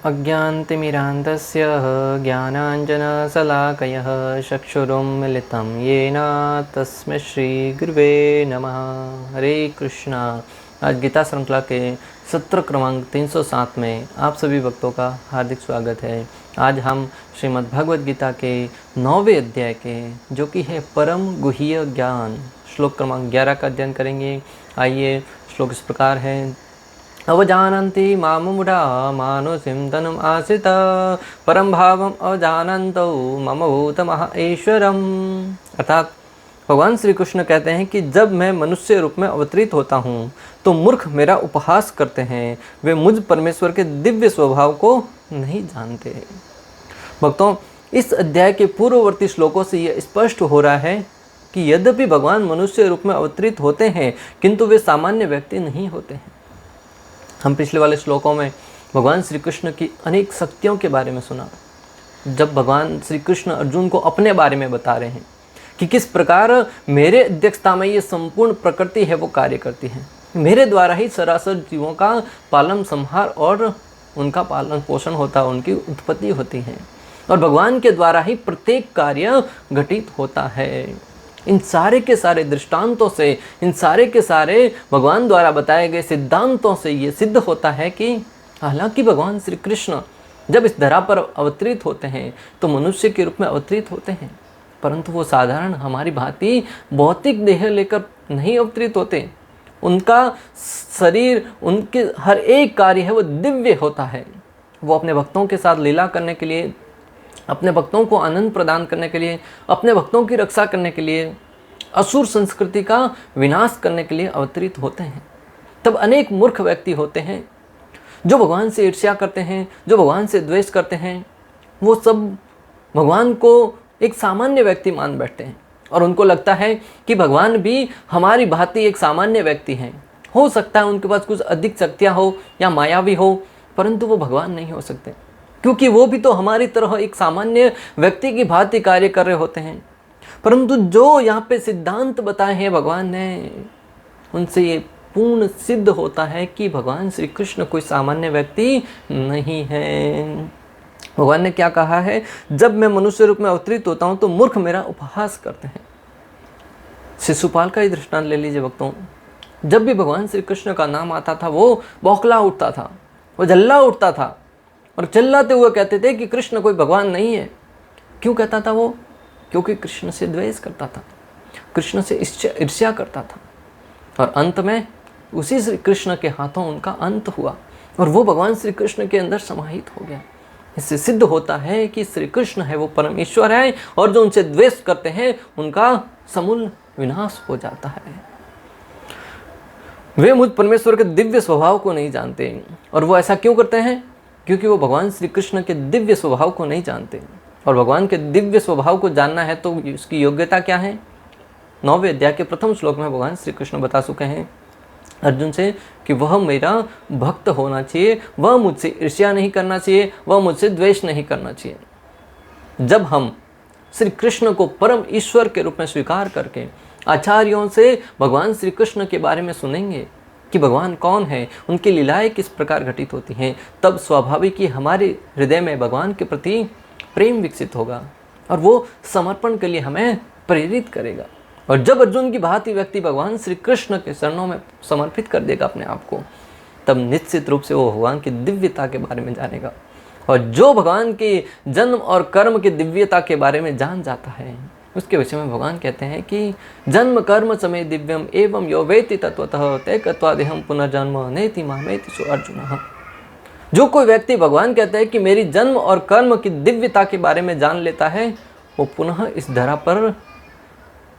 अज्ञानतिमिरान्धस्य ज्ञानाञ्जनशलाकयः चक्षुरुन्मिलितं येन तस्मै श्रीगुरुवे नमः। हरे कृष्णा। आज गीता श्रृंखला के सत्र क्रमांक 307 में आप सभी भक्तों का हार्दिक स्वागत है। आज हम श्रीमद् भगवद गीता के 9वें अध्याय के जो कि है परम गुह्य ज्ञान श्लोक क्रमांक 11 का अध्ययन करेंगे। आइए, श्लोक इस प्रकार है। अवजानन्ति मामुमुढा मानुषिं तनुम् आश्रिता परम भावम अवजानन्तो मम भूतमः ईश्वरम्। अर्थात भगवान श्री कृष्ण कहते हैं कि जब मैं मनुष्य रूप में अवतरित होता हूँ तो मूर्ख मेरा उपहास करते हैं, वे मुझ परमेश्वर के दिव्य स्वभाव को नहीं जानते। भक्तों, इस अध्याय के पूर्ववर्ती श्लोकों से यह स्पष्ट हो रहा है कि यद्यपि भगवान मनुष्य रूप में अवतरित होते हैं किंतु वे सामान्य व्यक्ति नहीं होते हैं। हम पिछले वाले श्लोकों में भगवान श्री कृष्ण की अनेक शक्तियों के बारे में सुना। जब भगवान श्री कृष्ण अर्जुन को अपने बारे में बता रहे हैं कि किस प्रकार मेरे अध्यक्षता में ये संपूर्ण प्रकृति है वो कार्य करती है, मेरे द्वारा ही सरासर जीवों का पालन संहार और उनका पालन पोषण होता है, उनकी उत्पत्ति होती है और भगवान के द्वारा ही प्रत्येक कार्य घटित होता है। इन सारे के सारे दृष्टांतों से, इन सारे के सारे भगवान द्वारा बताए गए सिद्धांतों से ये सिद्ध होता है कि हालांकि भगवान श्री कृष्ण जब इस धरा पर अवतरित होते हैं तो मनुष्य के रूप में अवतरित होते हैं, परंतु वो साधारण हमारी भांति भौतिक देह लेकर नहीं अवतरित होते। उनका शरीर, उनके हर एक कार्य है वो दिव्य होता है। वो अपने भक्तों के साथ लीला करने के लिए, अपने भक्तों को आनंद प्रदान करने के लिए, अपने भक्तों की रक्षा करने के लिए, असुर संस्कृति का विनाश करने के लिए अवतरित होते हैं। तब अनेक मूर्ख व्यक्ति होते हैं जो भगवान से ईर्ष्या करते हैं, जो भगवान से द्वेष करते हैं। वो सब भगवान को एक सामान्य व्यक्ति मान बैठते हैं और उनको लगता है कि भगवान भी हमारी भांति एक सामान्य व्यक्ति हैं। हो सकता है उनके पास कुछ अधिक शक्तियाँ हो या मायावी हो, परंतु वो भगवान नहीं हो सकते, क्योंकि वो भी तो हमारी तरह एक सामान्य व्यक्ति की भांति कार्य कर रहे होते हैं। परंतु जो यहाँ पे सिद्धांत बताए हैं भगवान ने, उनसे ये पूर्ण सिद्ध होता है कि भगवान श्री कृष्ण कोई सामान्य व्यक्ति नहीं है। भगवान ने क्या कहा है, जब मैं मनुष्य रूप में अवतरित होता हूँ तो मूर्ख मेरा उपहास करते हैं। शिशुपाल का ही दृष्टांत ले लीजिए भक्तों। जब भी भगवान श्री कृष्ण का नाम आता था वो बौखला उठता था, वो जल्ला उठता था और चिल्लाते हुए कहते थे कि कृष्ण कोई भगवान नहीं है। क्यों कहता था वो? क्योंकि कृष्ण से द्वेष करता था, कृष्ण से ईर्ष्या करता था और अंत में उसी श्री कृष्ण के हाथों उनका अंत हुआ और वो भगवान श्री कृष्ण के अंदर समाहित हो गया। इससे सिद्ध होता है कि श्री कृष्ण है वो परमेश्वर है और जो उनसे द्वेष करते हैं उनका समूल विनाश हो जाता है। वे मुझ परमेश्वर के दिव्य स्वभाव को नहीं जानते और वो ऐसा क्यों करते हैं? क्योंकि वो भगवान श्री कृष्ण के दिव्य स्वभाव को नहीं जानते। और भगवान के दिव्य स्वभाव को जानना है तो उसकी योग्यता क्या है? 9वें अध्याय के प्रथम श्लोक में भगवान श्री कृष्ण बता चुके हैं अर्जुन से कि वह मेरा भक्त होना चाहिए, वह मुझसे ईर्ष्या नहीं करना चाहिए, वह मुझसे द्वेष नहीं करना चाहिए। जब हम श्री कृष्ण को परम ईश्वर के रूप में स्वीकार करके आचार्यों से भगवान श्री कृष्ण के बारे में सुनेंगे कि भगवान कौन है, उनकी लीलाएं किस प्रकार घटित होती हैं, तब स्वाभाविक ही हमारे हृदय में भगवान के प्रति प्रेम विकसित होगा और वो समर्पण के लिए हमें प्रेरित करेगा। और जब अर्जुन की भांति व्यक्ति भगवान श्री कृष्ण के चरणों में समर्पित कर देगा अपने आप को, तब निश्चित रूप से वो भगवान की दिव्यता के बारे में जानेगा। और जो भगवान के जन्म और कर्म की दिव्यता के बारे में जान जाता है, उसके विषय में भगवान कहते हैं कि जन्म कर्म समय दिव्यम एवं यो वेति तत्वतः तैकत्वादेहम पुनर्जन्म नेति मामेति सो अर्जुन। जो कोई व्यक्ति भगवान कहता है कि मेरी जन्म और कर्म की दिव्यता के बारे में जान लेता है, वो पुनः इस धरा पर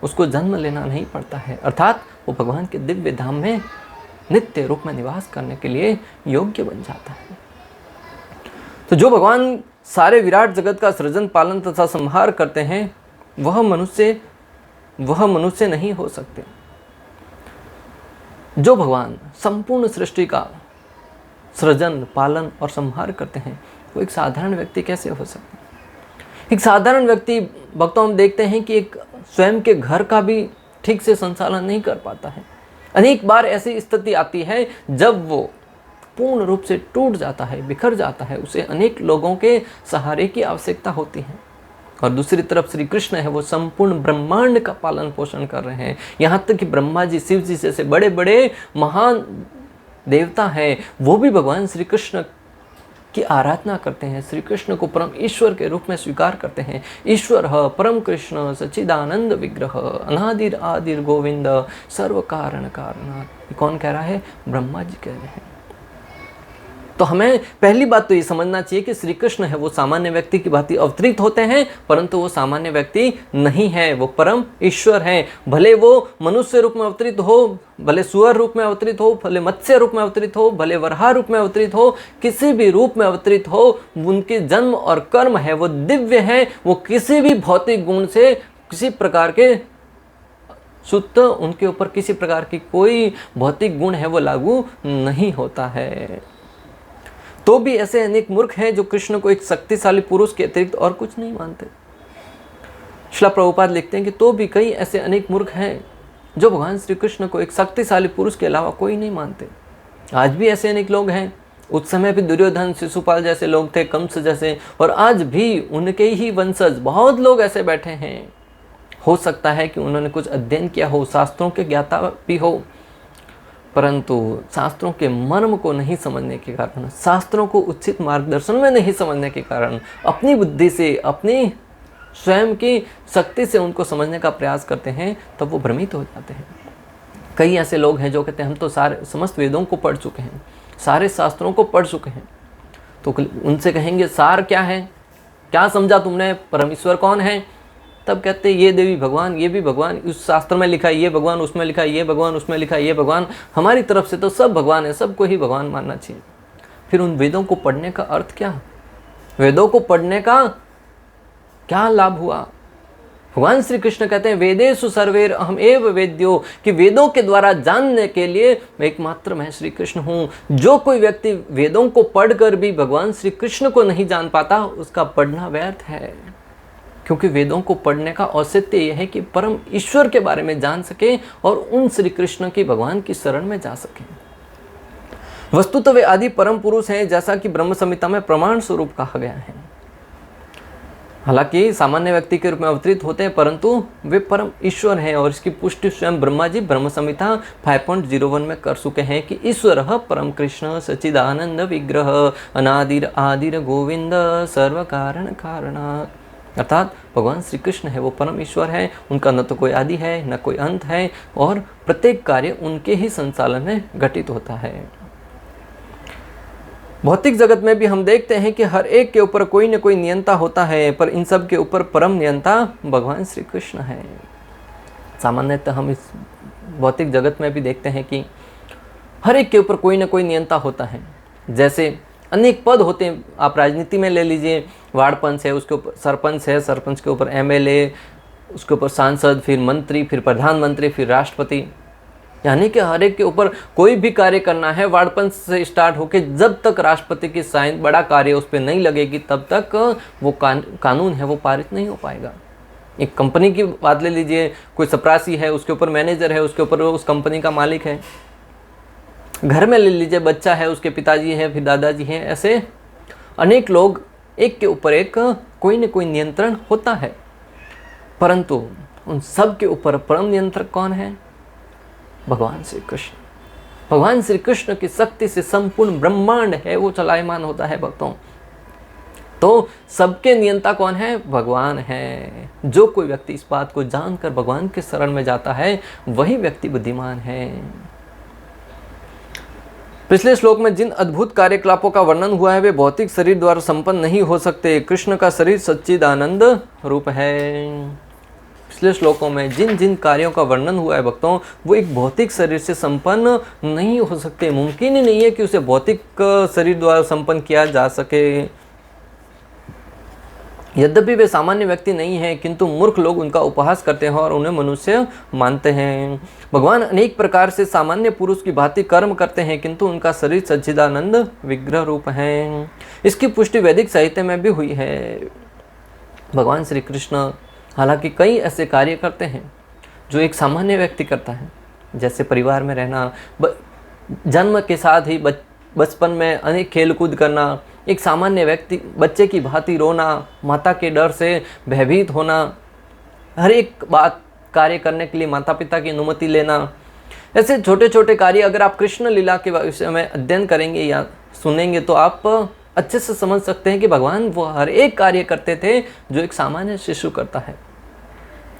उसको जन्म लेना नहीं पड़ता है, अर्थात वो भगवान के दिव्य धाम में नित्य रूप में निवास करने के लिए योग्य बन जाता है। तो जो भगवान सारे विराट जगत का सृजन पालन तथा संहार करते हैं वह मनुष्य नहीं हो सकते। जो भगवान संपूर्ण सृष्टि का सृजन पालन और संहार करते हैं वो एक साधारण व्यक्ति कैसे हो सकते हैं? एक साधारण व्यक्ति भक्तों हम देखते हैं कि एक स्वयं के घर का भी ठीक से संचालन नहीं कर पाता है। अनेक बार ऐसी स्थिति आती है जब वो पूर्ण रूप से टूट जाता है, बिखर जाता है, उसे अनेक लोगों के सहारे की आवश्यकता होती है। और दूसरी तरफ श्री कृष्ण है वो संपूर्ण ब्रह्मांड का पालन पोषण कर रहे हैं। यहाँ तक कि ब्रह्मा जी, शिव जी जैसे बड़े बड़े महान देवता हैं, वो भी भगवान श्री कृष्ण की आराधना करते हैं, श्री कृष्ण को परम ईश्वर के रूप में स्वीकार करते हैं। ईश्वर परम कृष्ण सच्चिदानंद विग्रह अनादिर आदिर गोविंद सर्व कारण कारणात्। कौन कह रहा है? ब्रह्मा जी कह रहे हैं। तो हमें पहली बात तो ये समझना चाहिए कि श्री कृष्ण है वो सामान्य व्यक्ति की भांति अवतरित होते हैं, परंतु वो सामान्य व्यक्ति नहीं है, वो परम ईश्वर हैं। भले वो मनुष्य रूप में अवतरित हो, भले सुअर रूप में अवतरित हो, भले मत्स्य रूप में अवतरित हो, भले वराह रूप में अवतरित हो, किसी भी रूप में अवतरित हो, उनके जन्म और कर्म है वो दिव्य है। वो किसी भी भौतिक गुण से किसी प्रकार के शुद्ध, उनके ऊपर किसी प्रकार की कोई भौतिक गुण है वो लागू नहीं होता है। तो भी ऐसे अनेक मूर्ख हैं जो कृष्ण को एक शक्तिशाली पुरुष के अतिरिक्त और कुछ नहीं मानते। श्रील प्रभुपाद लिखते हैं कि तो भी कई ऐसे अनेक मूर्ख हैं जो भगवान श्री कृष्ण को एक शक्तिशाली पुरुष के अलावा कोई नहीं मानते। आज भी ऐसे अनेक लोग हैं। उस समय भी दुर्योधन, शिशुपाल जैसे लोग थे, कंस जैसे, और आज भी उनके ही वंशज बहुत लोग ऐसे बैठे हैं। हो सकता है कि उन्होंने कुछ अध्ययन किया हो, शास्त्रों के ज्ञाता भी हो, परंतु शास्त्रों के मर्म को नहीं समझने के कारण, शास्त्रों को उचित मार्गदर्शन में नहीं समझने के कारण, अपनी बुद्धि से, अपनी स्वयं की शक्ति से उनको समझने का प्रयास करते हैं, तब वो भ्रमित हो जाते हैं। कई ऐसे लोग हैं जो कहते हैं हम तो सारे समस्त वेदों को पढ़ चुके हैं, सारे शास्त्रों को पढ़ चुके हैं। तो उनसे कहेंगे सार क्या है, क्या समझा तुमने, परमेश्वर कौन है? तब कहते ये देवी भगवान, ये भी भगवान, उस शास्त्र में लिखा है ये भगवान, उसमें लिखा है ये भगवान, उसमें लिखा है ये भगवान, हमारी तरफ से तो सब भगवान है, सबको ही भगवान मानना चाहिए। फिर उन वेदों को पढ़ने का अर्थ क्या? वेदों को पढ़ने का क्या लाभ हुआ? भगवान श्री कृष्ण कहते हैं वेदेषु सर्वैर अहम एव वेद्यो, कि वेदों के द्वारा जानने के लिए मैं एकमात्र मैं श्री कृष्ण हूँ। जो कोई व्यक्ति वेदों को पढ़कर भी भगवान श्री कृष्ण को नहीं जान पाता, उसका पढ़ना व्यर्थ है। क्योंकि वेदों को पढ़ने का औचित्य यह है कि परम ईश्वर के बारे में जान सके और उन श्री कृष्ण की, भगवान की शरण में जा सके। वस्तुतः वे आदि परम पुरुष हैं, जैसा कि ब्रह्म संहिता में प्रमाण स्वरूप कहा गया है। हालांकि सामान्य व्यक्ति के रूप में अवतरित होते हैं, परंतु वे परम ईश्वर हैं, और इसकी पुष्टि स्वयं ब्रह्मा जी ब्रह्म संहिता 5.01 में कर चुके हैं कि ईश्वर परम कृष्ण सच्चिदानंद विग्रह अनादिर आदिर गोविंद सर्व कारण कारणात्। अर्थात भगवान श्री कृष्ण है वो परम ईश्वर है, उनका न तो कोई आदि है न कोई अंत है, और प्रत्येक कार्य उनके ही संचालन में घटित होता है। भौतिक जगत में भी हम देखते हैं कि हर एक के ऊपर कोई न कोई नियंता होता है, पर इन सब के ऊपर परम नियंता भगवान श्री कृष्ण है। सामान्यतः हम इस भौतिक जगत में भी देखते हैं कि हर एक के ऊपर कोई न कोई नियंता होता है। जैसे अनेक पद होते हैं, आप राजनीति में ले लीजिए, वार्ड पंच है, उसके ऊपर सरपंच है, सरपंच के ऊपर एमएलए, उसके ऊपर सांसद, फिर मंत्री, फिर प्रधानमंत्री, फिर राष्ट्रपति। यानी कि हर एक के ऊपर कोई भी कार्य करना है, वार्ड पंच से स्टार्ट होकर जब तक राष्ट्रपति की साइन बड़ा कार्य उस पर नहीं लगेगी, तब तक वो कानून है वो पारित नहीं हो पाएगा। एक कंपनी की बात ले लीजिए, कोई चपरासी है, उसके ऊपर मैनेजर है, उसके ऊपर उस कंपनी का मालिक है। घर में ले लीजिए, बच्चा है, उसके पिताजी हैं, फिर दादाजी हैं, ऐसे अनेक लोग, एक के ऊपर एक कोई न कोई नियंत्रण होता है। परंतु उन सब के ऊपर परम नियंत्रक कौन है? भगवान श्री कृष्ण। भगवान श्री कृष्ण की शक्ति से संपूर्ण ब्रह्मांड है वो चलायमान होता है भक्तों। तो सबके नियंता कौन है? भगवान है। जो कोई व्यक्ति इस बात को जानकर भगवान के शरण में जाता है, वही व्यक्ति बुद्धिमान है। पिछले श्लोक में जिन अद्भुत कार्यकलापों का वर्णन हुआ है वे भौतिक शरीर द्वारा संपन्न नहीं हो सकते। कृष्ण का शरीर सच्चिदानंद रूप है। पिछले श्लोकों में जिन जिन कार्यों का वर्णन हुआ है भक्तों, वो एक भौतिक शरीर से संपन्न नहीं हो सकते। मुमकिन ही नहीं है कि उसे भौतिक शरीर द्वारा संपन्न किया जा सके। यद्यपि वे सामान्य व्यक्ति नहीं हैं, किंतु मूर्ख लोग उनका उपहास करते हैं और उन्हें मनुष्य मानते हैं। भगवान अनेक प्रकार से सामान्य पुरुष की भांति कर्म करते हैं, किंतु उनका शरीर सच्चिदानंद विग्रह रूप है। इसकी पुष्टि वैदिक साहित्य में भी हुई है। भगवान श्री कृष्ण हालांकि कई ऐसे कार्य करते हैं जो एक सामान्य व्यक्ति करता है, जैसे परिवार में रहना, जन्म के साथ ही बचपन में अनेक खेल कूद करना, एक सामान्य व्यक्ति बच्चे की भांति रोना, माता के डर से भयभीत होना, हर एक बात कार्य करने के लिए माता पिता की अनुमति लेना, ऐसे छोटे छोटे कार्य अगर आप कृष्ण लीला के विषय में अध्ययन करेंगे या सुनेंगे तो आप अच्छे से समझ सकते हैं कि भगवान वो हर एक कार्य करते थे जो एक सामान्य शिशु करता है।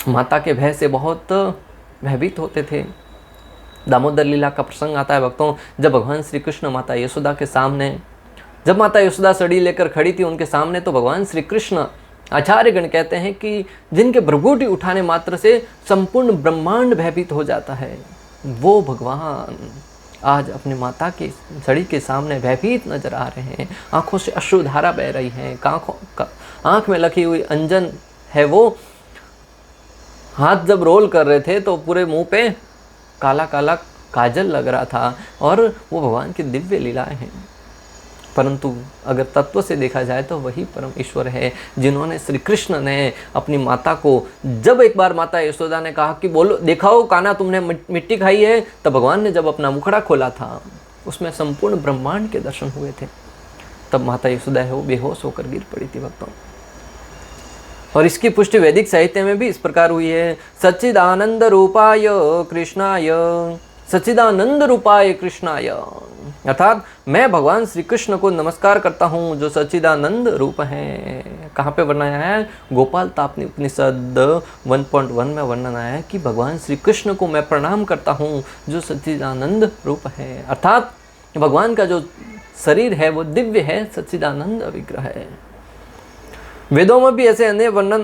माता के भय से बहुत भयभीत होते थे। दामोदर लीला का प्रसंग आता है भक्तों, जब भगवान श्री कृष्ण माता यशोदा के सामने, जब माता यशोदा सड़ी लेकर खड़ी थी उनके सामने, तो भगवान श्री कृष्ण, आचार्यगण कहते हैं कि जिनके भ्रुकुटी उठाने मात्र से संपूर्ण ब्रह्मांड भयभीत हो जाता है, वो भगवान आज अपनी माता की सड़ी के सामने भयभीत नजर आ रहे हैं। आंखों से अश्रुधारा बह रही है, आंख में लगी हुई अंजन है, वो हाथ जब रोल कर रहे थे तो पूरे मुंह पे काला काला काजल लग रहा था, और वो भगवान की दिव्य लीलाएं हैं। परंतु अगर तत्व से देखा जाए तो वही परम ईश्वर है जिन्होंने, श्री कृष्ण ने अपनी माता को, जब एक बार माता यशोदा ने कहा कि बोलो दिखाओ कान्हा तुमने मिट्टी खाई है, तब भगवान ने जब अपना मुखड़ा खोला था उसमें संपूर्ण ब्रह्मांड के दर्शन हुए थे। तब माता यशोदा है वो बेहोश होकर गिर पड़ी थी भक्तों। और इसकी पुष्टि वैदिक साहित्य में भी इस प्रकार हुई है, सच्चिदानंद रूपाय कृष्णाय, सच्चिदानंद रूपाय कृष्णाय, अर्थात मैं भगवान श्री कृष्ण को नमस्कार करता हूँ जो सच्चिदानंद रूप हैं। कहाँ पे वर्णन आया है? गोपाल तापनी उपनिषद 1.1 में वर्णन आया है कि भगवान श्री कृष्ण को मैं प्रणाम करता हूँ जो सच्चिदानंद रूप है, अर्थात भगवान का जो शरीर है वो दिव्य है, सच्चिदानंद विग्रह है। वेदों में भी ऐसे अन्य वर्णन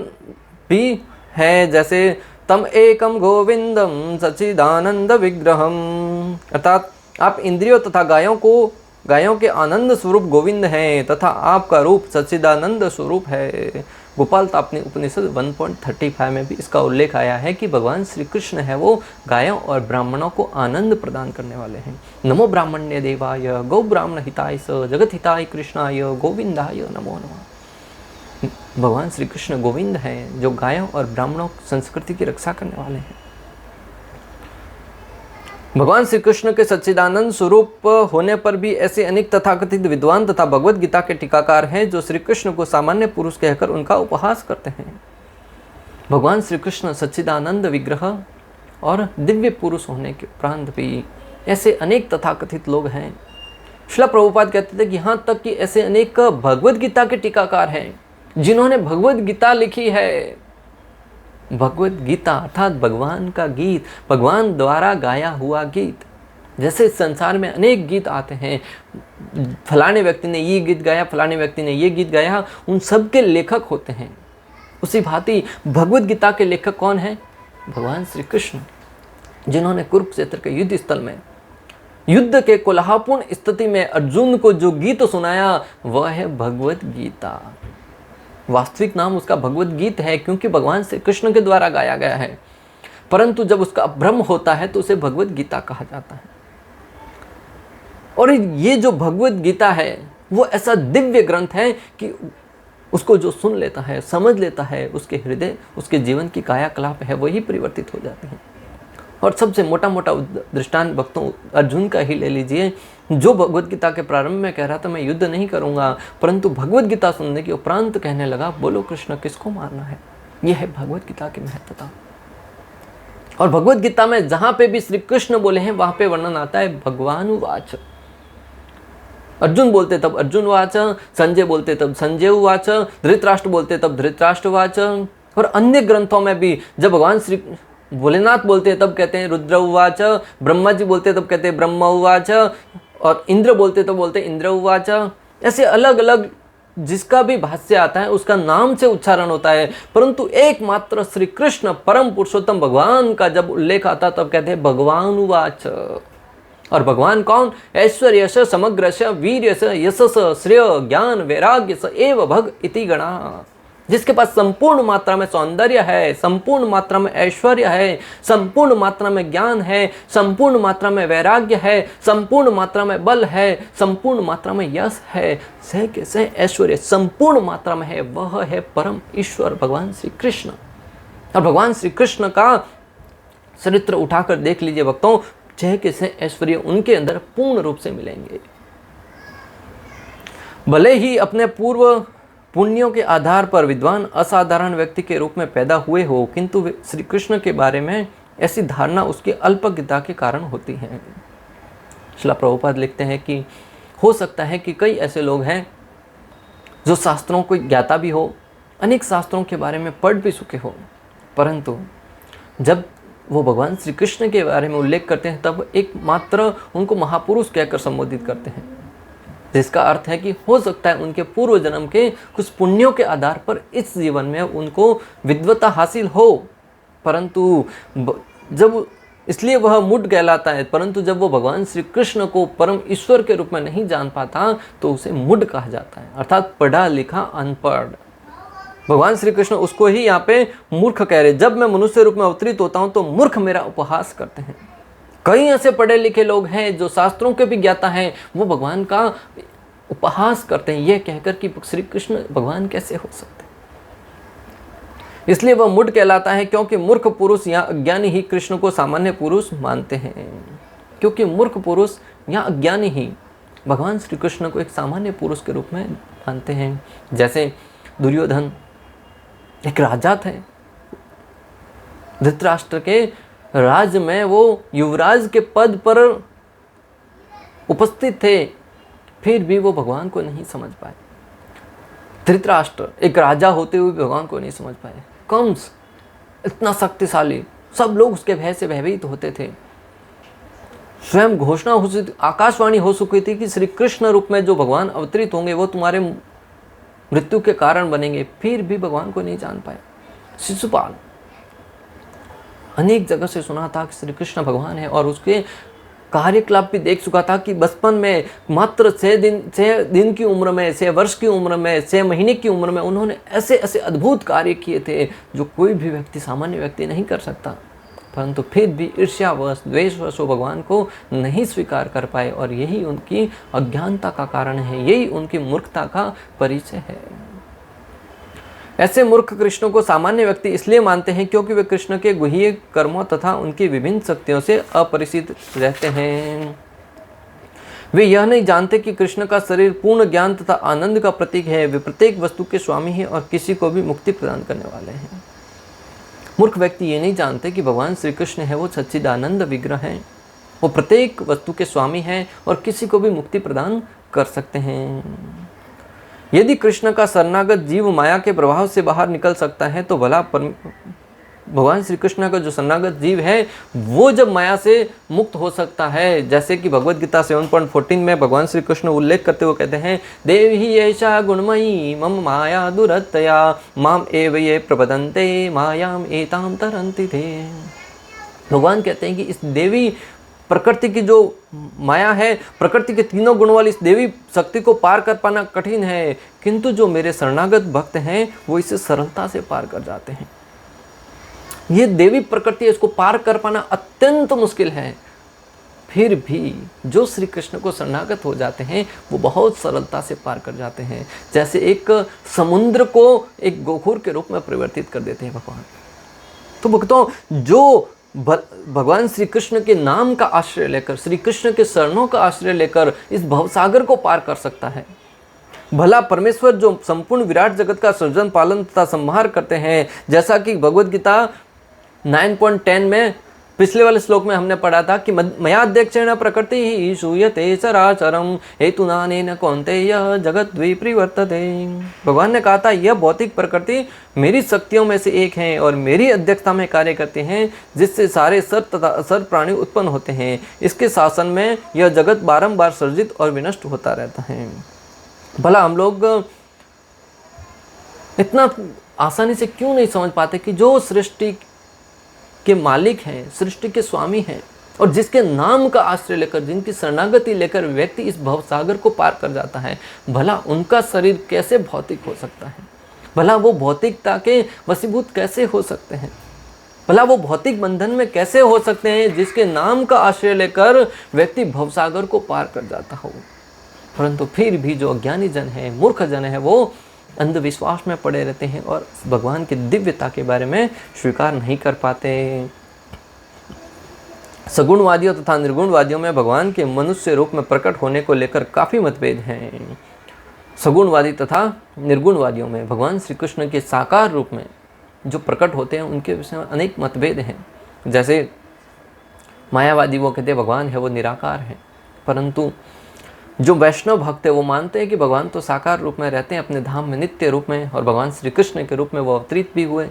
भी है, जैसे तम एकम गोविंदम सच्चिदानंद विग्रहम, अर्थात आप इंद्रियों तथा गायों के आनंद स्वरूप गोविंद हैं तथा आपका रूप सच्चिदानंद स्वरूप है। गोपाल तापनी उपनिषद 1.35 में भी इसका उल्लेख आया है कि भगवान श्री कृष्ण है वो गायों और ब्राह्मणों को आनंद प्रदान करने वाले हैं। नमो ब्राह्मण्य देवाय गौ ब्राह्मण हिताय स जगत हिताय कृष्णाय गोविंदाय नमो नमः। भगवान श्री कृष्ण गोविंद हैं जो गायों और ब्राह्मणों संस्कृति की रक्षा करने वाले हैं। भगवान श्री कृष्ण के सच्चिदानंद स्वरूप होने पर भी ऐसे अनेक तथाकथित विद्वान तथा भगवद गीता के टीकाकार हैं जो श्री कृष्ण को सामान्य पुरुष कहकर उनका उपहास करते हैं। भगवान श्री कृष्ण सच्चिदानंद विग्रह और दिव्य पुरुष होने के उपरांत भी ऐसे अनेक तथाकथित लोग हैं। श्रील प्रभुपाद कहते थे कि यहाँ तक कि ऐसे अनेक भगवद गीता के टीकाकार हैं जिन्होंने भगवद गीता लिखी है। भगवद गीता अर्थात भगवान का गीत, भगवान द्वारा गाया हुआ गीत। जैसे संसार में अनेक गीत आते हैं, फलाने व्यक्ति ने ये गीत गाया, फलाने व्यक्ति ने ये गीत गाया, उन सब के लेखक होते हैं। उसी भांति भगवद गीता के लेखक कौन है? भगवान श्री कृष्ण, जिन्होंने कुरुक्षेत्र के युद्ध स्थल में, युद्ध के कोलाहलपूर्ण स्थिति में अर्जुन को जो गीत सुनाया वह है भगवद गीता। वास्तविक नाम उसका भगवद गीत है क्योंकि भगवान श्री कृष्ण के द्वारा गाया गया है, परंतु जब उसका भ्रम होता है तो उसे भगवद गीता कहा जाता है। और ये जो भगवद गीता है वो ऐसा दिव्य ग्रंथ है कि उसको जो सुन लेता है, समझ लेता है, उसके हृदय, उसके जीवन की कायाकलाप है वही परिवर्तित हो जाती है। और सबसे मोटा मोटा दृष्टांत भक्तों अर्जुन का ही ले लीजिए, जो भगवद गीता के प्रारंभ में कह रहा था मैं युद्ध नहीं करूंगा, परंतु भगवद गीता सुनने के उपरांत कहने लगा बोलो कृष्ण किसको मारना है। यह है भगवद गीता की महत्वता। और भगवद गीता में जहां पे भी श्री कृष्ण बोले हैं वहां पे वर्णन आता है भगवानुवाच। अर्जुन बोलते तब अर्जुन वाच, संजय बोलते तब संजय उवाच, धृतराष्ट्र बोलते तब धृतराष्ट्र वाच। और अन्य ग्रंथों में भी जब भगवान श्री भोलेनाथ बोलते हैं तब कहते हैं रुद्र उवाच, ब्रह्मा जी बोलते तब कहते हैं ब्रह्म उवाच, और इंद्र बोलते तो बोलते इंद्र उवाच। ऐसे अलग अलग जिसका भी भाष्य आता है उसका नाम से उच्चारण होता है, परंतु एकमात्र श्री कृष्ण परम पुरुषोत्तम भगवान का जब उल्लेख आता तब कहते हैं भगवान उवाच। और भगवान कौन? ऐश्वर्य स समग्र स वीर्य स यशस श्रेय ज्ञान वैराग्य स एव भग इति गणा। जिसके पास संपूर्ण मात्रा में सौंदर्य है, संपूर्ण मात्रा में ऐश्वर्य है, संपूर्ण मात्रा में ज्ञान है, संपूर्ण मात्रा में वैराग्य है, संपूर्ण मात्रा में बल है, संपूर्ण मात्रा में यश है, सह के सह ऐश्वर्य संपूर्ण मात्रा में है, वह है परम ईश्वर भगवान श्री कृष्ण। और भगवान श्री कृष्ण का चरित्र उठाकर देख लीजिए भक्तों, सह के सह ऐश्वर्य उनके अंदर पूर्ण रूप से मिलेंगे। भले ही अपने पूर्व पुण्यों के आधार पर विद्वान असाधारण व्यक्ति के रूप में पैदा हुए हो, किंतु श्री कृष्ण के बारे में ऐसी धारणा उसकी अल्पज्ञता के कारण होती है। श्रील प्रभुपाद लिखते हैं कि हो सकता है कि कई ऐसे लोग हैं जो शास्त्रों को ज्ञाता भी हो, अनेक शास्त्रों के बारे में पढ़ भी चुके हो, परंतु जब वो भगवान श्री कृष्ण के बारे में उल्लेख करते हैं तब एकमात्र उनको महापुरुष कहकर संबोधित करते हैं, जिसका अर्थ है कि हो सकता है उनके पूर्व जन्म के कुछ पुण्यों के आधार पर इस जीवन में उनको विद्वता हासिल हो, परंतु जब इसलिए वह मूढ़ कहलाता है, परंतु जब वो भगवान श्री कृष्ण को परम ईश्वर के रूप में नहीं जान पाता तो उसे मूढ़ कहा जाता है, अर्थात पढ़ा लिखा अनपढ़। भगवान श्री कृष्ण उसको ही यहाँ पे मूर्ख कह रहे। जब मैं मनुष्य रूप में अवतरित होता हूँ तो मूर्ख मेरा उपहास करते हैं। कई ऐसे पढ़े लिखे लोग हैं जो शास्त्रों के भी ज्ञाता हैं, वो भगवान का उपहास करते हैं ये कहकर कि श्री कृष्ण भगवान कैसे हो सकते हैं। इसलिए वह मूढ़ कहलाता है, क्योंकि मूर्ख पुरुष या अज्ञानी ही कृष्ण को सामान्य पुरुष मानते हैं। क्योंकि मूर्ख पुरुष या अज्ञानी ही भगवान श्री कृष्ण को एक सामान्य पुरुष के रूप में मानते हैं। जैसे दुर्योधन एक राजा थे, धृतराष्ट्र के राज्य में वो युवराज के पद पर उपस्थित थे, फिर भी वो भगवान को नहीं समझ पाए। धृतराष्ट्र एक राजा होते हुए भगवान को नहीं समझ पाए। कंस इतना शक्तिशाली, सब लोग उसके भय से भयभीत होते थे। स्वयं घोषणा हो चुकी, आकाशवाणी हो चुकी थी कि श्री कृष्ण रूप में जो भगवान अवतरित होंगे वो तुम्हारे मृत्यु के कारण बनेंगे, फिर भी भगवान को नहीं जान पाए। शिशुपाल अनेक जगह से सुना था कि श्री कृष्ण भगवान है और उसके कार्यकलाप भी देख चुका था कि बचपन में मात्र 6 दिन की उम्र में, 6 वर्ष की उम्र में, 6 महीने की उम्र में उन्होंने ऐसे ऐसे अद्भुत कार्य किए थे जो कोई भी व्यक्ति, सामान्य व्यक्ति नहीं कर सकता। परंतु फिर भी ईर्ष्यावश, द्वेषवश वो भगवान को नहीं स्वीकार कर पाए और यही उनकी अज्ञानता का कारण है, यही उनकी मूर्खता का परिचय है। ऐसे मूर्ख कृष्ण को सामान्य व्यक्ति इसलिए मानते हैं क्योंकि वे कृष्ण के गुह्य कर्मों तथा उनकी विभिन्न शक्तियों से अपरिचित रहते हैं। वे यह नहीं जानते कि कृष्ण का शरीर पूर्ण ज्ञान तथा आनंद का प्रतीक है। वे प्रत्येक वस्तु के स्वामी हैं और किसी को भी मुक्ति प्रदान करने वाले हैं। मूर्ख व्यक्ति ये नहीं जानते कि भगवान श्री कृष्ण है वो सच्चिदानंद विग्रह हैं, वो प्रत्येक वस्तु के स्वामी हैं और किसी को भी मुक्ति प्रदान कर सकते हैं। यदि कृष्ण का शरणागत जीव माया के प्रभाव से बाहर निकल सकता है तो भला भगवान श्री कृष्ण का जो शरणागत जीव है वो जब माया से मुक्त हो सकता है, जैसे कि भगवद गीता 7.14 में भगवान श्री कृष्ण उल्लेख करते हुए कहते हैं, देवी ऐसा गुणमयी मम माया दुरतया माम एव ये प्रबदन्ते मायाम एताम तरन्ति थे। भगवान कहते हैं कि इस देवी प्रकृति की जो माया है, प्रकृति के तीनों गुणों वाली इस देवी शक्ति को पार कर पाना कठिन है, किंतु जो मेरे शरणागत भक्त हैं वो इसे सरलता से पार कर जाते हैं। ये देवी प्रकृति है, इसको पार कर पाना अत्यंत मुश्किल है, फिर भी जो श्री कृष्ण को शरणागत हो जाते हैं वो बहुत सरलता से पार कर जाते हैं। जैसे एक समुद्र को एक गोखूर के रूप में परिवर्तित कर देते हैं भगवान। तो भक्तों, जो भगवान श्री कृष्ण के नाम का आश्रय लेकर, श्री कृष्ण के शरणों का आश्रय लेकर इस भवसागर को पार कर सकता है। भला परमेश्वर जो संपूर्ण विराट जगत का सृजन, पालन तथा संहार करते हैं, जैसा कि भगवद गीता 9.10 में पिछले वाले श्लोक में हमने पढ़ा था कि मयाध्यक्षेण प्रकृति ही सूयते चराचरम हेतुनानेन कौन्तेय जगत द्विपरिवर्तते। भगवान ने कहा था यह भौतिक प्रकृति मेरी शक्तियों में से एक है और मेरी अध्यक्षता में कार्य करते हैं, जिससे सारे सर तथा असर प्राणी उत्पन्न होते हैं। इसके शासन में यह जगत बारंबार सर्जित और विनष्ट होता रहता है। भला हम लोग इतना आसानी से क्यों नहीं समझ पाते कि जो सृष्टि के मालिक हैं, सृष्टि के स्वामी हैं और जिसके नाम का आश्रय लेकर, जिनकी शरणागति लेकर व्यक्ति इस भवसागर को पार कर जाता है, भला उनका शरीर कैसे भौतिक हो सकता है? भला वो भौतिकता के वशीभूत कैसे हो सकते हैं? भला वो भौतिक बंधन में कैसे हो सकते हैं जिसके नाम का आश्रय लेकर व्यक्ति भवसागर को पार कर जाता हो? परंतु फिर भी जो अज्ञानी जन है, मूर्ख जन है, वो अंधविश्वास में पड़े रहते हैं और भगवान की दिव्यता के बारे में स्वीकार नहीं कर पाते। सगुणवादियों तथा निर्गुणवादियों में भगवान के मनुष्य रूप में प्रकट होने को लेकर काफ़ी मतभेद हैं। सगुणवादी तथा निर्गुणवादियों में भगवान श्री कृष्ण के साकार रूप में जो प्रकट होते हैं उनके विषय में अनेक मतभेद हैं। जैसे मायावादी वो कहते हैं भगवान है वो निराकार है, परंतु जो वैष्णव भक्त है वो मानते हैं कि भगवान तो साकार रूप में रहते हैं अपने धाम में नित्य रूप में, और भगवान श्री कृष्ण के रूप में वो अवतरित भी हुए,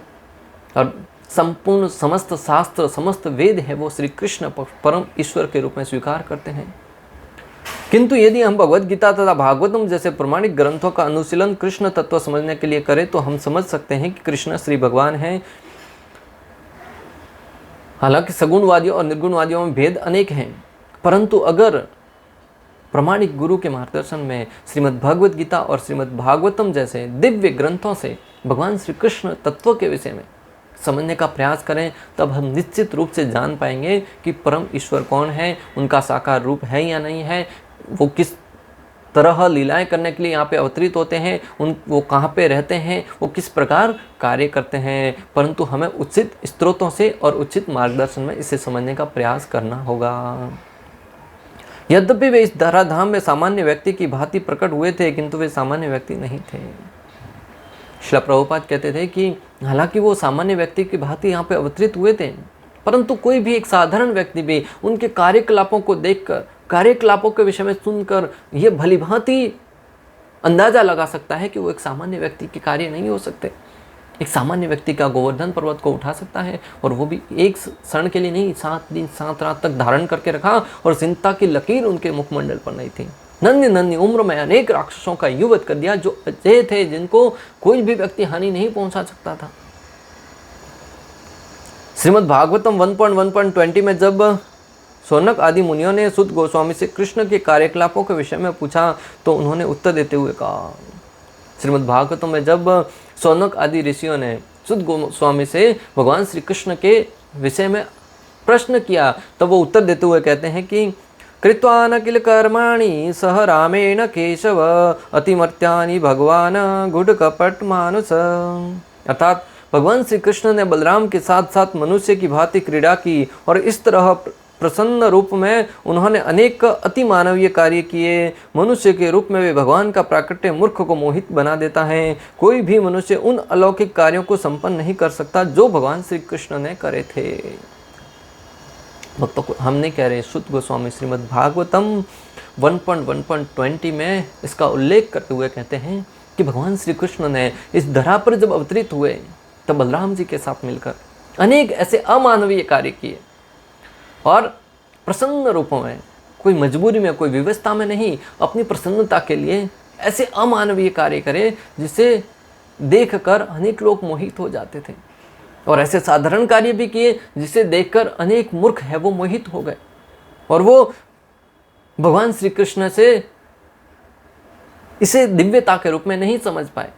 और संपूर्ण समस्त शास्त्र समस्त वेद है वो श्री कृष्ण परम ईश्वर के रूप में स्वीकार करते हैं। किंतु यदि हम भगवद गीता तथा भागवतम जैसे प्रमाणिक ग्रंथों का अनुशीलन कृष्ण तत्व समझने के लिए करें तो हम समझ सकते हैं कि कृष्ण श्री भगवान हैं। हालांकि सगुणवादियों और निर्गुणवादियों में भेद अनेक हैं, परंतु अगर प्रमाणिक गुरु के मार्गदर्शन में श्रीमद् भगवद गीता और श्रीमद् भागवतम जैसे दिव्य ग्रंथों से भगवान श्री कृष्ण तत्व के विषय में समझने का प्रयास करें, तब हम निश्चित रूप से जान पाएंगे कि परम ईश्वर कौन है, उनका साकार रूप है या नहीं है, वो किस तरह लीलाएं करने के लिए यहाँ पे अवतरित होते हैं, वो कहाँ पे रहते हैं, वो किस प्रकार कार्य करते हैं। परंतु हमें उचित स्रोतों से और उचित मार्गदर्शन में इसे समझने का प्रयास करना होगा। यद्यपि वे इस धराधाम में सामान्य व्यक्ति की भांति प्रकट हुए थे, किंतु वे सामान्य व्यक्ति नहीं थे। श्रील प्रभुपाद कहते थे कि हालांकि वो सामान्य व्यक्ति की भांति यहाँ पे अवतरित हुए थे, परंतु कोई भी एक साधारण व्यक्ति भी उनके कार्यकलापों को देखकर, कार्यकलापों के विषय में सुनकर ये भली भांति अंदाजा लगा सकता है कि वो एक सामान्य व्यक्ति के कार्य नहीं हो सकते। एक सामान्य व्यक्ति का गोवर्धन पर्वत को उठा सकता है, और वो भी एक क्षण के लिए नहीं, 7 दिन 7 रात तक धारण करके रखा, और चिंता की लकीर उनके मुखमंडल पर नहीं थी। नन्ही नन्ही उम्र में अनेक राक्षसों का युवध कर दिया जो अजय थे, जिनको कोई भी व्यक्ति हानि नहीं पहुंचा सकता था। श्रीमद् भागवतम 1.1.20 में जब शौनक आदि मुनियों ने सुत गोस्वामी से कृष्ण के कार्यकलापों के विषय में पूछा तो उन्होंने उत्तर देते हुए कहा, श्रीमद् भागवतम में जब शौनक आदि ऋषियों ने सुत गोस्वामी से भगवान श्री कृष्ण के विषय में प्रश्न किया, तब वो उत्तर देते हुए कहते हैं कि कृत्वा न किल कर्माणि सह रामेण केशव अतिमर्त्यानि भगवान गुड कपट मानुस। अर्थात भगवान श्री कृष्ण ने बलराम के साथ साथ मनुष्य की भांति क्रीड़ा की, और इस तरह प्रसन्न रूप में उन्होंने अनेक अति मानवीय कार्य किए। मनुष्य के रूप में वे भगवान का प्राकट्य मूर्ख को मोहित बना देता है। कोई भी मनुष्य उन अलौकिक कार्यों को संपन्न नहीं कर सकता जो भगवान श्री कृष्ण ने करे थे। भक्तों को हम नहीं कह रहे, सुत गोस्वामी श्रीमद् भागवतम 1.1.20 में इसका उल्लेख करते हुए कहते हैं कि भगवान श्री कृष्ण ने इस धरा पर जब अवतरित हुए तब बलराम जी के साथ मिलकर अनेक ऐसे अमानवीय कार्य किए, और प्रसन्न रूपों में, कोई मजबूरी में, कोई व्यवस्था में नहीं, अपनी प्रसन्नता के लिए ऐसे अमानवीय कार्य करे जिसे देखकर अनेक लोग मोहित हो जाते थे, और ऐसे साधारण कार्य भी किए जिसे देखकर अनेक मूर्ख है वो मोहित हो गए, और वो भगवान श्री कृष्ण से इसे दिव्यता के रूप में नहीं समझ पाए।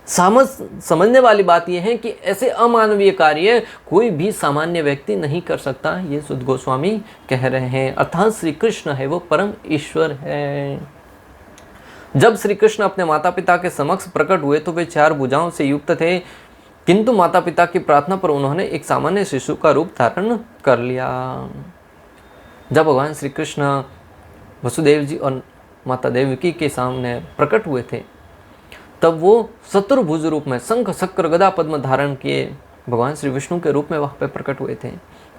समझने वाली बात यह है कि ऐसे अमानवीय कार्य कोई भी सामान्य व्यक्ति नहीं कर सकता, ये सुत गोस्वामी कह रहे हैं। अर्थात श्री कृष्ण है वो परम ईश्वर है। जब श्री कृष्ण अपने माता पिता के समक्ष प्रकट हुए तो वे 4 भुजाओं से युक्त थे, किंतु माता पिता की प्रार्थना पर उन्होंने एक सामान्य शिशु का रूप धारण कर लिया। जब भगवान श्री कृष्ण वसुदेव जी और माता देवकी के सामने प्रकट हुए थे तब वो चतुर्भुज रूप में शंख चक्र गदा पद्म धारण किए भगवान श्री विष्णु के रूप में वहाँ पे प्रकट हुए थे।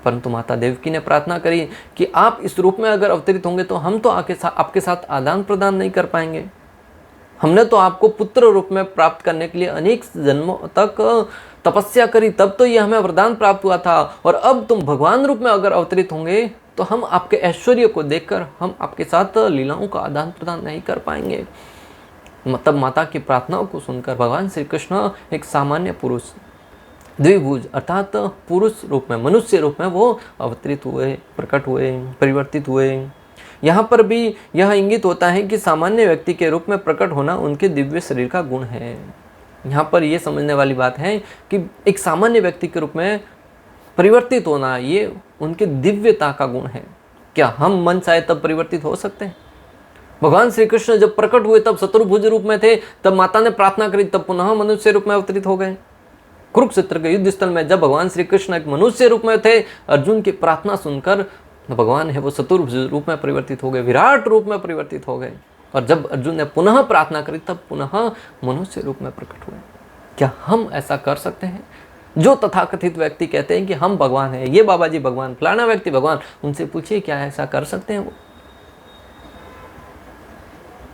परंतु माता देवकी ने प्रार्थना करी कि आप इस रूप में अगर अवतरित होंगे तो हम तो आपके साथ आदान प्रदान नहीं कर पाएंगे। हमने तो आपको पुत्र रूप में प्राप्त करने के लिए अनेक जन्मों तक तपस्या करी, तब तो ये हमें वरदान प्राप्त हुआ था, और अब तुम भगवान रूप में अगर अवतरित होंगे तो हम आपके ऐश्वर्य को देखकर हम आपके साथ लीलाओं का आदान प्रदान नहीं कर पाएंगे। तब माता की प्रार्थनाओं को सुनकर भगवान श्री कृष्ण एक सामान्य पुरुष द्विभुज अर्थात पुरुष रूप में, मनुष्य रूप में वो अवतरित हुए, प्रकट हुए, परिवर्तित हुए। यहाँ पर भी यह इंगित होता है कि सामान्य व्यक्ति के रूप में प्रकट होना उनके दिव्य शरीर का गुण है। यहाँ पर यह समझने वाली बात है कि एक सामान्य व्यक्ति के रूप में परिवर्तित होना ये उनके दिव्यता का गुण है। क्या हम मन चाहे तब परिवर्तित हो सकते हैं? भगवान श्री कृष्ण जब प्रकट हुए तब चतुर्भुज रूप में थे, तब माता ने प्रार्थना करी, तब पुनः मनुष्य रूप में अवतरित हो गए। कुरुक्षेत्र के युद्ध स्थल में जब भगवान श्री कृष्ण एक मनुष्य रूप में थे, अर्जुन की प्रार्थना सुनकर भगवान है वो चतुर्भुज रूप में परिवर्तित हो गए, विराट रूप में परिवर्तित हो गए। और जब अर्जुन ने पुनः प्रार्थना करी तब पुनः मनुष्य रूप में प्रकट हुए। क्या हम ऐसा कर सकते हैं? जो तथाकथित व्यक्ति कहते हैं कि हम भगवान हैं, ये बाबा जी भगवान, फलाना व्यक्ति भगवान, उनसे पूछिए क्या ऐसा कर सकते हैं? वो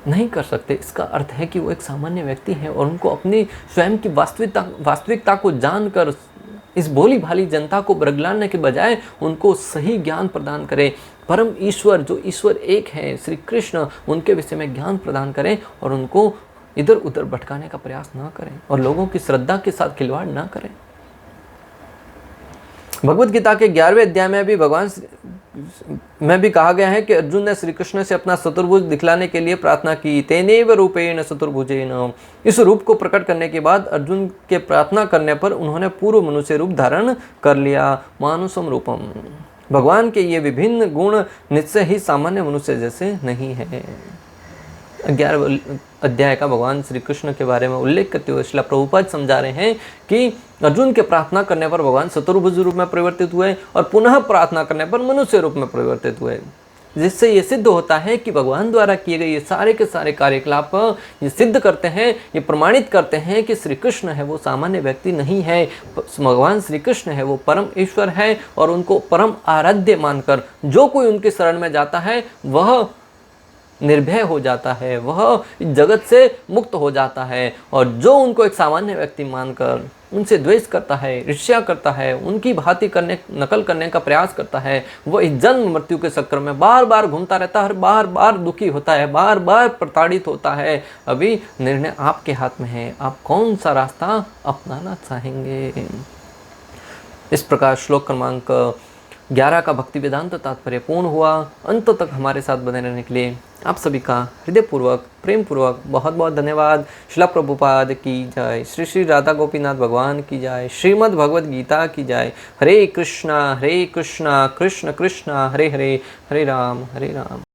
नहीं कर सकते। इसका अर्थ है कि वो एक सामान्य व्यक्ति है और उनको अपनी स्वयं की वास्तविकता को जानकर इस भोली भाली जनता को बरगलाने के बजाय उनको सही ज्ञान प्रदान करें। परम ईश्वर, जो ईश्वर एक है, श्री कृष्ण, उनके विषय में ज्ञान प्रदान करें और उनको इधर उधर भटकाने का प्रयास ना करें और लोगों की श्रद्धा के साथ खिलवाड़ ना करें। भगवत गीता के 11वें अध्याय में भी में भी कहा गया है कि अर्जुन ने श्री कृष्ण से अपना चतुर्भुज दिखलाने के लिए प्रार्थना की। तेनेव रूपेण चतुर्भुजेन। इस रूप को प्रकट करने के बाद अर्जुन के प्रार्थना करने पर उन्होंने पूर्व मनुष्य रूप धारण कर लिया, मानुषम रूपम। भगवान के ये विभिन्न गुण निश्चय ही सामान्य मनुष्य जैसे नहीं है। 11वें अध्याय का भगवान श्री कृष्ण के बारे में उल्लेख करते हुए श्रील प्रभुपाद समझा रहे हैं कि अर्जुन के प्रार्थना करने पर भगवान चतुर्भुज रूप में परिवर्तित हुए और पुनः प्रार्थना करने पर मनुष्य रूप में परिवर्तित हुए, जिससे ये सिद्ध होता है कि भगवान द्वारा किए गए ये सारे के सारे कार्यकलाप ये सिद्ध करते हैं, ये प्रमाणित करते हैं कि श्री कृष्ण है वो सामान्य व्यक्ति नहीं है। भगवान श्री कृष्ण है वो परम ईश्वर है और उनको परम आराध्य मानकर जो कोई उनके शरण में जाता है वह निर्भय हो जाता है, वह जगत से मुक्त हो जाता है। और जो उनको एक सामान्य व्यक्ति मानकर उनसे द्वेष करता है, ईर्ष्या करता है, उनकी भांति नकल करने का प्रयास करता है, वह इस जन्म मृत्यु के चक्कर में बार बार घूमता रहता है, बार बार दुखी होता है, बार बार प्रताड़ित होता है। अभी निर्णय आपके हाथ में है, आप कौन सा रास्ता अपनाना चाहेंगे। इस प्रकार श्लोक क्रमांक 11 का भक्ति वेदांत तात्पर्य पूर्ण हुआ। अंत तक हमारे साथ बने रहने के लिए आप सभी का हृदयपूर्वक प्रेम पूर्वक बहुत बहुत धन्यवाद। श्रील प्रभुपाद की जय। श्री श्री राधा गोपीनाथ भगवान की जय। श्रीमद् भगवद गीता की जय। हरे कृष्णा कृष्ण कृष्ण हरे हरे, हरे राम हरे राम।